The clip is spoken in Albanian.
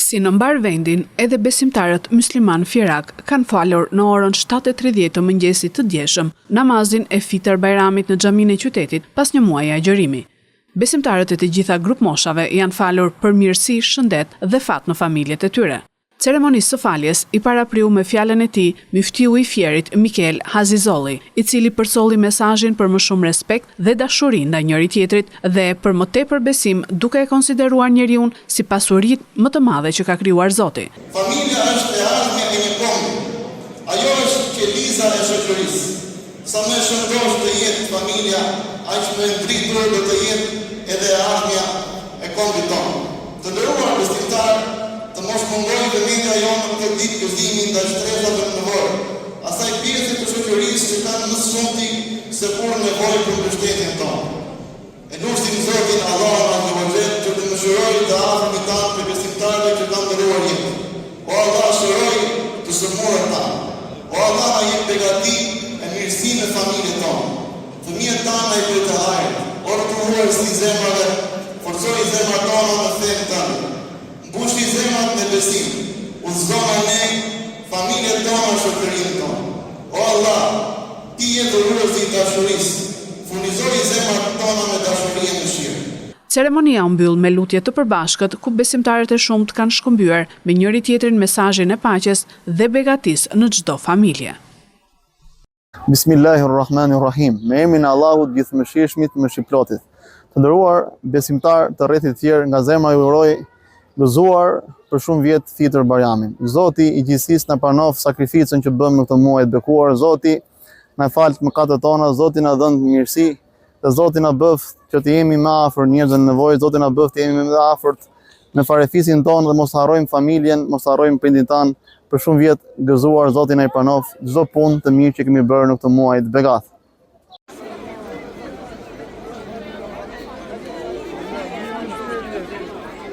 Si në mbar vendin, edhe besimtarët musliman Firak kanë falur në orën 7:30 të mëngjesit të djeshëm namazin e Fitër Bajramit në xhaminë e qytetit pas një muaji agjërimi. Besimtarët e të gjitha grup moshave janë falur për mirësi, shëndet dhe fat në familjet e tyre. Ceremonisë së faljes i parapriu me fjalën e tij muftiu i Fierit Mikel Hazizolli, i cili përsolli mesazhin për më shumë respekt dhe dashuri ndaj njëri tjetrit dhe për më tepër besim, duke e konsideruar njeriun si pasurinë më të madhe që ka krijuar Zoti. Familja është e ardhmja e një kombë. Ajo është qeliza e shoqërisë. Sa më shëndosh të jetë familja, aq më ndritur do të jetë edhe e ardhmja e kombit tonë. Të nderuar besimtarë, të mos mungojë vëmendja jonë në këtë ditë gëzimi ndaj stresave të nevojë, asaj pjesë të shoqërisë që kanë më shumti se kur nevojë për mbështetjen tonë. E lutim Zotin Allahun Azza wa Jall që të mëshirojë të afërmit tanë për besimtarët që kanë ndëruar jetën. O Allah, shëroj të shëmurët tanë. O Allah, na jep begati e mirësi në familjen tonë. Fëmijët tanë na i bëj të hajër. O rrugëruesi i zemrave, forcoj zemrat tona në fen tanë. Mbushi zemrat me besim, udhëzona ne, familjet tona, shoqërinë tonë. O Allah, ti je dhuruesi i dashurisë, furnizoi zemrat tona me dashuri e mëshirë. Ceremonia u mbyll me lutje të përbashkët ku besimtarët e shumt kanë shkëmbyer me njëri tjetrin mesazhin e paqes dhe begatisë në çdo familje. Bismillahirrahmanirrahim. Me emrin e Allahut gjithëmëshirshmit, mëshirëplotit. Të nderuar besimtar të rrethit tjerë, nga zemra ju uroj gëzuar për shumë vjet Fitër Bajramin. Zoti i gjithësisë na pranoft sakrificën që bëmë në këtë muaj të bekuar. Zoti na fal mëkatet tona, Zoti na dhënë mirësi, dhe Zoti na bëft që të jemi më afër njerëzve në nevojë, Zoti na bëft të jemi më afërt në farefisin tonë dhe mos harrojmë familjen, mos harrojmë prindin tanë. Për shumë vjet gëzuar, Zoti na i pranoft çdo punë të mirë që kemi bërë në këtë muaj të begat.